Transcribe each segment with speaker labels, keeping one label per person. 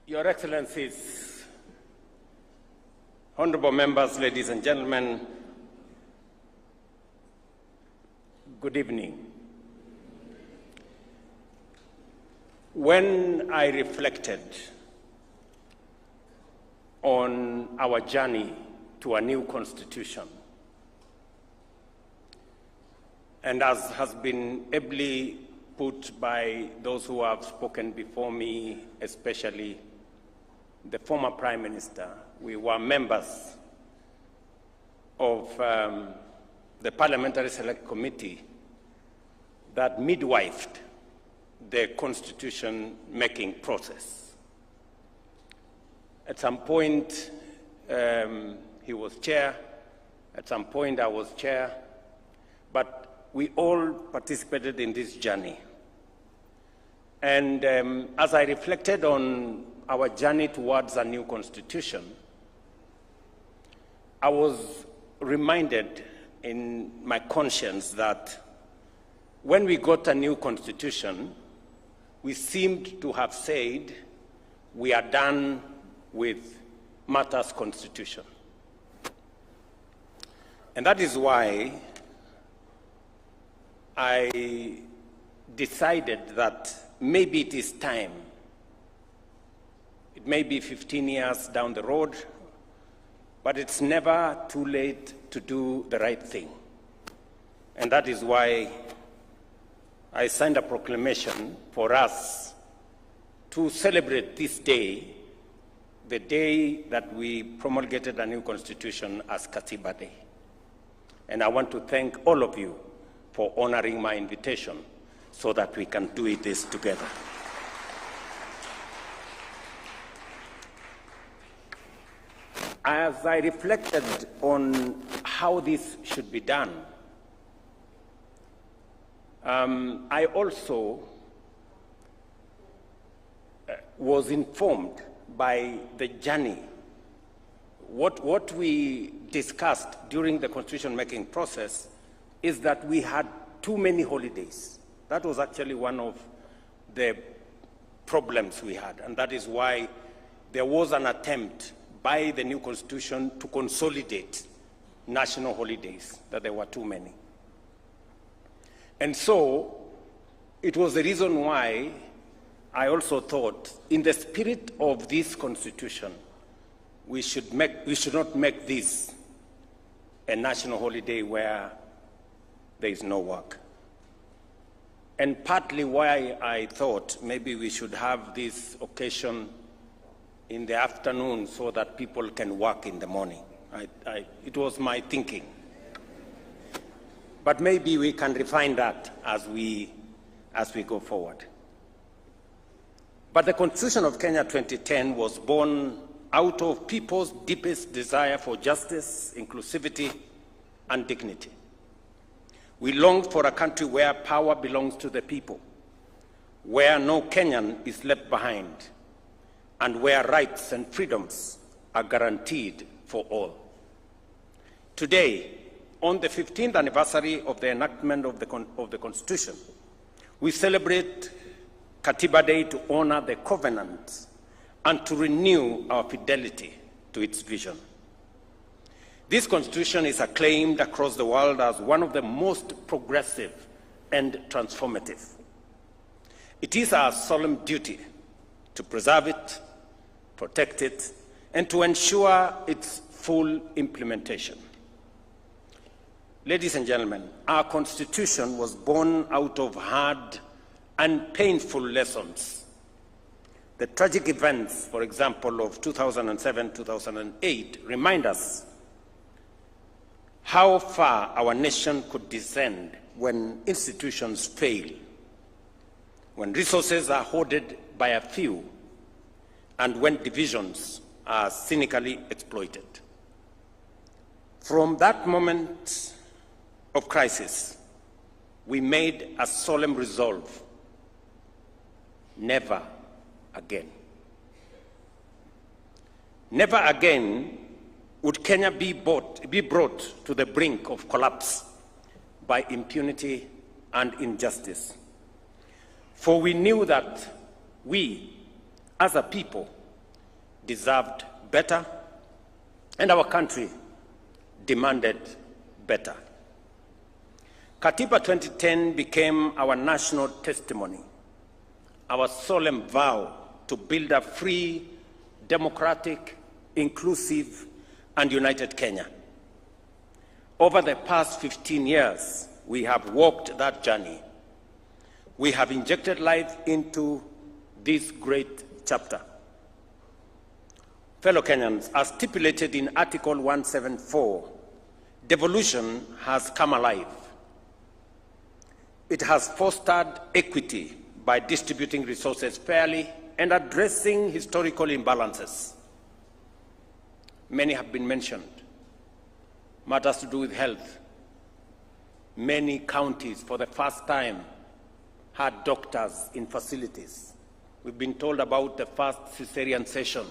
Speaker 1: Your Excellencies, honorable members, ladies and gentlemen, good evening. When I reflected on our journey to a new constitution, and as has been ably put by those who have spoken before me, especially the former Prime Minister, we were members of the Parliamentary Select Committee that midwifed the constitution-making process. At some point, he was chair. At some point, I was chair. But we all participated in this journey. And as I reflected on our journey towards a new constitution, I was reminded in my conscience that when we got a new constitution, we seemed to have said, we are done with matters constitution. And that is why I decided that maybe it is time. It may be 15 years down the road, but it's never too late to do the right thing. And that is why I signed a proclamation for us to celebrate this day, the day that we promulgated a new constitution as Katiba Day. And I want to thank all of you for honoring my invitation so that we can do this together. As I reflected on how this should be done, I also was informed by the journey. What we discussed during the constitution-making process is that we had too many holidays. That was actually one of the problems we had, and that is why there was an attempt by the new constitution to consolidate national holidays, that there were too many. And so it was the reason why I also thought, in the spirit of this constitution, we should not make this a national holiday where there is no work. And partly why I thought maybe we should have this occasion in the afternoon so that people can work in the morning. It was my thinking. But maybe we can refine that as we go forward. But the Constitution of Kenya 2010 was born out of people's deepest desire for justice, inclusivity, and dignity. We longed for a country where power belongs to the people, where no Kenyan is left behind, and where rights and freedoms are guaranteed for all. Today, on the 15th anniversary of the enactment of the Constitution, we celebrate Katiba Day to honor the covenant and to renew our fidelity to its vision. This Constitution is acclaimed across the world as one of the most progressive and transformative. It is our solemn duty to preserve it, protect it, and to ensure its full implementation. Ladies and gentlemen, our Constitution was born out of hard and painful lessons. The tragic events, for example, of 2007-2008 remind us how far our nation could descend when institutions fail, when resources are hoarded by a few, and when divisions are cynically exploited. From that moment of crisis, we made a solemn resolve: never again. Never again would Kenya be brought to the brink of collapse by impunity and injustice. For we knew that we, as a people, deserved better, and our country demanded better. Katiba 2010 became our national testimony, our solemn vow to build a free, democratic, inclusive, and united Kenya. Over the past 15 years, we have walked that journey. We have injected life into this great chapter. Fellow Kenyans, as stipulated in Article 174, devolution has come alive. It has fostered equity by distributing resources fairly and addressing historical imbalances. Many have been mentioned. Matters to do with health. Many counties, for the first time, had doctors in facilities. We've been told about the first cesarean session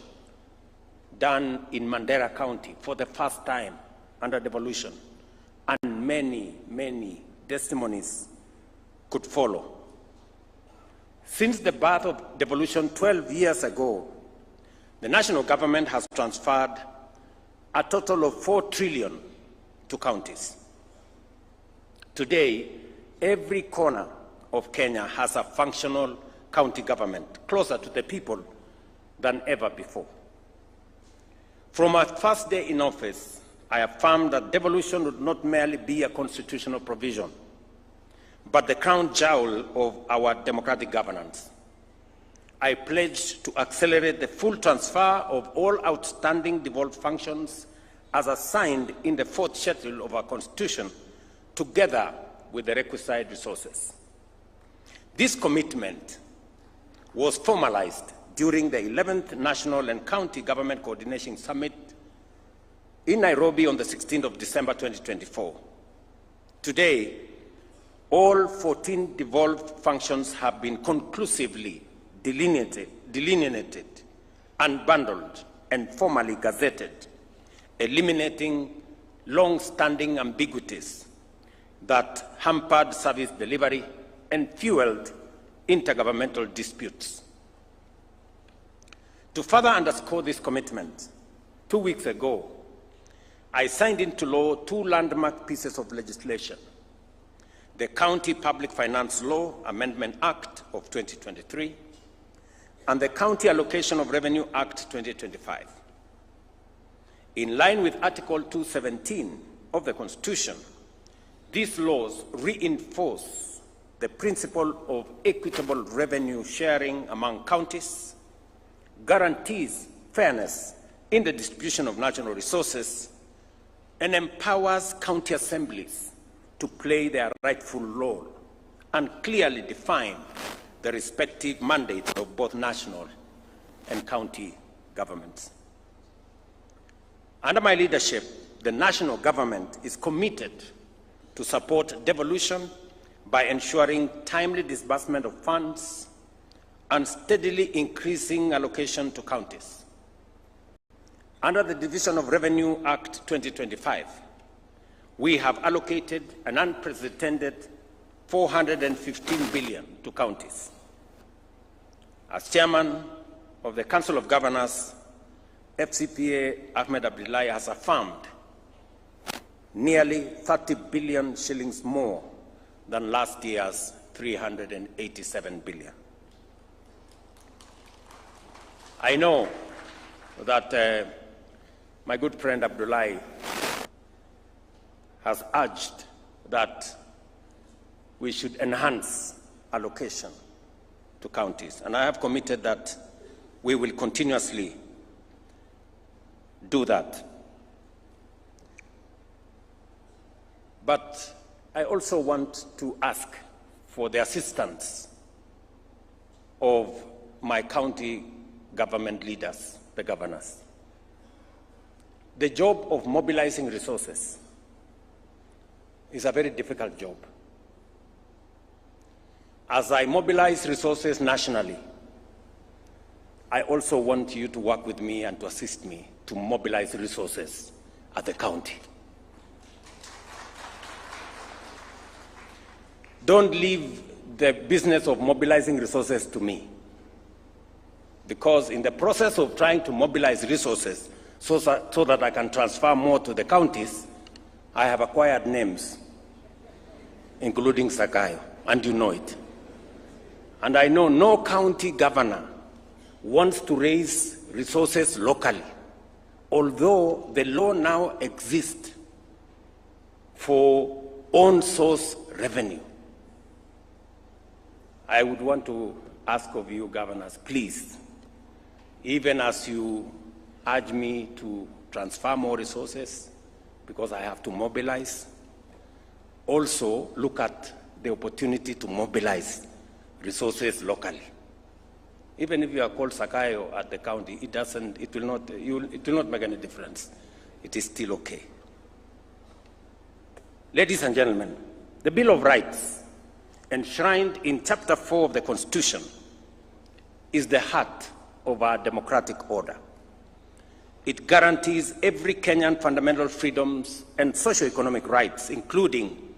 Speaker 1: done in Mandera County for the first time under devolution, and many, many testimonies could follow. Since the birth of devolution 12 years ago, the national government has transferred a total of 4 trillion to counties. Today, every corner of Kenya has a functional county government, closer to the people than ever before. From our first day in office, I affirmed that devolution would not merely be a constitutional provision, but the crown jewel of our democratic governance. I pledged to accelerate the full transfer of all outstanding devolved functions as assigned in the 4th schedule of our Constitution, together with the requisite resources. This commitment was formalized during the 11th National and County Government Coordination Summit in Nairobi on the 16th of December 2024. Today, all 14 devolved functions have been conclusively delineated, unbundled, and formally gazetted, eliminating long-standing ambiguities that hampered service delivery and fueled intergovernmental disputes. To further underscore this commitment, 2 weeks ago, I signed into law 2 landmark pieces of legislation: the County Public Finance Law Amendment Act of 2023 and the County Allocation of Revenue Act 2025. In line with Article 217 of the Constitution, these laws reinforce the principle of equitable revenue sharing among counties, guarantees fairness in the distribution of national resources, and empowers county assemblies to play their rightful role and clearly define the respective mandates of both national and county governments. Under my leadership, the national government is committed to support devolution by ensuring timely disbursement of funds and steadily increasing allocation to counties. Under the Division of Revenue Act 2025, we have allocated an unprecedented 415 billion to counties. As chairman of the Council of Governors, FCPA Ahmed Abdullahi has affirmed nearly 30 billion shillings more than last year's 387 billion. I know that my good friend Abdullahi has urged that we should enhance allocation to counties, and I have committed that we will continuously do that. But I also want to ask for the assistance of my county government leaders, the governors. The job of mobilizing resources is a very difficult job. As I mobilize resources nationally, I also want you to work with me and to assist me to mobilize resources at the county. Don't leave the business of mobilizing resources to me. because in the process of trying to mobilize resources so that I can transfer more to the counties, I have acquired names, including ZAKAYO, and you know it. And I know no county governor wants to raise resources locally, although the law now exists for own source revenue. I would want to ask of you, governors, please, even as you urge me to transfer more resources, because I have to mobilize, also look at the opportunity to mobilize resources locally. Even if you are called ZAKAYO at the county, it will not make any difference. It is still okay. Ladies and gentlemen, the Bill of Rights, enshrined in Chapter 4 of the Constitution, is the heart of our democratic order. It guarantees every Kenyan fundamental freedoms and socio-economic rights, including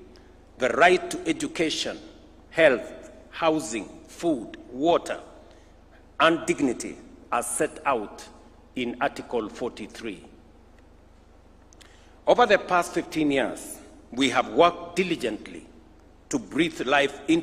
Speaker 1: the right to education, health, housing, food, water, and dignity, as set out in Article 43. Over the past 15 years, we have worked diligently to breathe life into